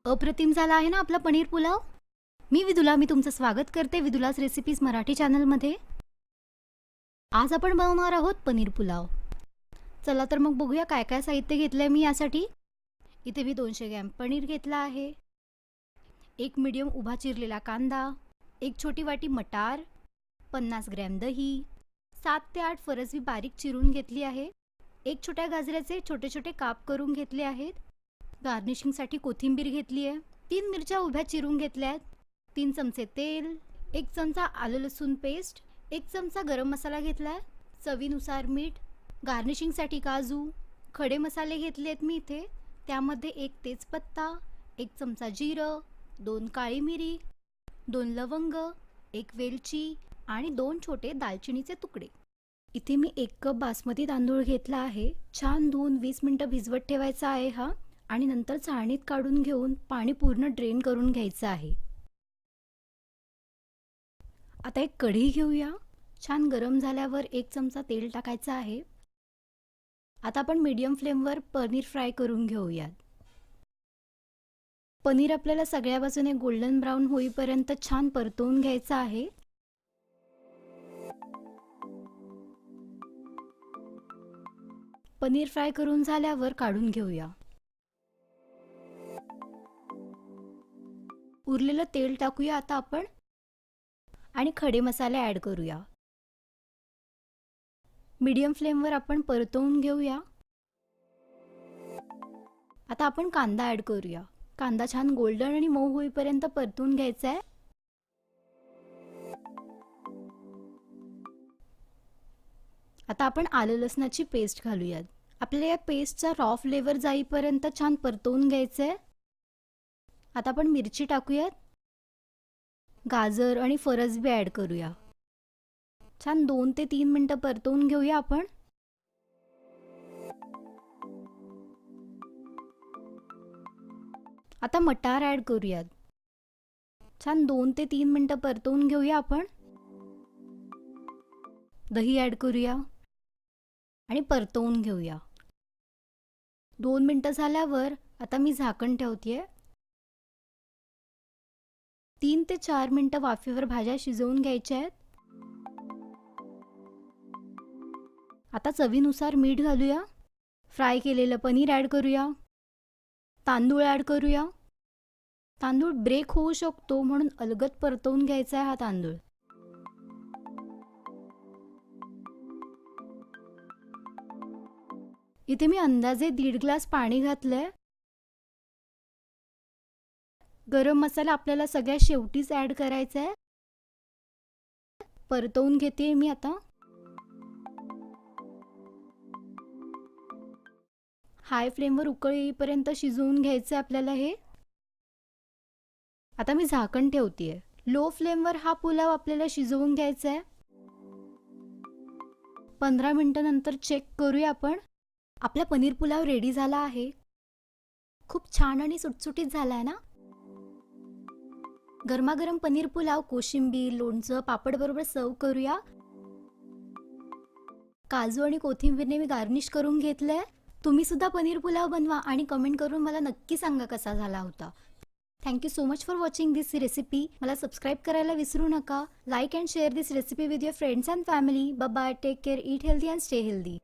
अप्रतिम झाला आहे ना आपला पनीर पुलाव। मी विदुला, मी तुमचं स्वागत करते विदुलास रेसिपीज मराठी चॅनलमध्ये। आज आपण बनवणार आहोत पनीर पुलाव। चला तर मग बघूया काय काय साहित्य घेतलंय मी यासाठी। इथे मी 200 ग्रॅम पनीर घेतला आहे, एक मीडियम उभा चिरलेला कांदा, एक छोटी वाटी मटार, 50 ग्रॅम दही, 7 ते 8 फरसबी बारीक चिरून घेतली आहे, एक छोट्या गाजराचे छोटे छोटे काप करून घेतले आहेत, गार्निशिंगसाठी कोथिंबीर घेतली आहे, 3 मिरच्या उभ्या चिरून घेतल्या आहेत, 3 चमचे तेल, 1 चमचा आलं लसूण पेस्ट, 1 चमचा गरम मसाला घेतलाय, चवीनुसार मीठ, गार्निशिंगसाठी काजू, खडे मसाले घेतले आहेत मी इथे, त्यामध्ये 1 तेजपत्ता, 1 चमचा जिरं, 2 काळी मिरी, 2 लवंग, 1 वेलची आणि 2 छोटे दालचिनीचे तुकडे। इथे मी 1 कप बासमती तांदूळ घेतला आहे, छान धुवून 20 मिनिटं भिजवत ठेवायचा आहे हा, आणि नंतर चाळणीत काढून घेऊन पाणी पूर्ण ड्रेन करून घ्यायचं आहे। आता एक कढई घेऊया, छान गरम झाल्यावर 1 चमचा तेल टाकायचं आहे। आता आपण मीडियम फ्लेमवर पनीर फ्राय करून घेऊया। पनीर आपल्याला सगळ्या बाजूने गोल्डन ब्राउन होईपर्यंत छान परतवून घ्यायचं आहे। पनीर फ्राय करून झाल्यावर काढून घेऊया। उरलेलं तेल टाकूया आता आपण आणि खडे मसाले ॲड करूया। मीडियम फ्लेमवर आपण परतवून घेऊया। आता आपण कांदा ॲड करूया। कांदा छान गोल्डन आणि मऊ होईपर्यंत परतवून घ्यायचा आहे। आता आपण आलं लसणाची पेस्ट घालूयात। आपल्याला या पेस्टचा रॉ फ्लेवर जाईपर्यंत छान परतवून घ्यायचं आहे। आता आपण मिरची टाकूयात, गाजर आणि फरसबी ॲड करूया। छान 2 ते 3 मिनिटं परतवून घेऊया आपण। आता मटार ॲड करूयात, छान 2 ते 3 मिनिटं परतवून घेऊया आपण। दही ॲड करूया आणि परतवून घेऊया। 2 मिनिटं झाल्यावर आता मी झाकण ठेवतेय। 3 ते 4 मिनिटं वाफेवर भाज्या शिजवून घ्यायच्या आहेत। आता चवीनुसार मीठ घालूया, फ्राय केलेलं पनीर ॲड करूया, तांदूळ ॲड करूया। तांदूळ ब्रेक होऊ शकतो म्हणून अलगद परतवून घ्यायचा आहे हा तांदूळ। इथे मी अंदाजे 1.5 ग्लास पाणी घातलंय। गरम मसाला आपल्याला सगळ्या शेवटीच ॲड करायचा आहे। परतवून घेते मी आता। हाय फ्लेमवर उकळी येईपर्यंत शिजवून घ्यायचं आपल्याला हे। आता मी झाकण ठेवतेय। लो फ्लेमवर हा पुलाव आपल्याला शिजवून घ्यायचा आहे। 15 मिनिटांनंतर चेक करूया आपण। आपला पनीर पुलाव रेडी झाला आहे। खूप छान आणि सुटसुटीत झालाय ना। गरमागरम पनीर पुलाव कोशिंबीर, लोणचं, पापड बरोबर सर्व करूया। काजू आणि कोथिंबीरने मी गार्निश करून घेतलंय। तुम्ही सुद्धा पनीर पुलाव बनवा आणि कमेंट करून मला नक्की सांगा कसा झाला होता। Thank you so much for watching this recipe. मला सबस्क्राइब करायला विसरू नका। Like and share this recipe with your friends and family. Bye bye, take care, eat healthy and stay healthy.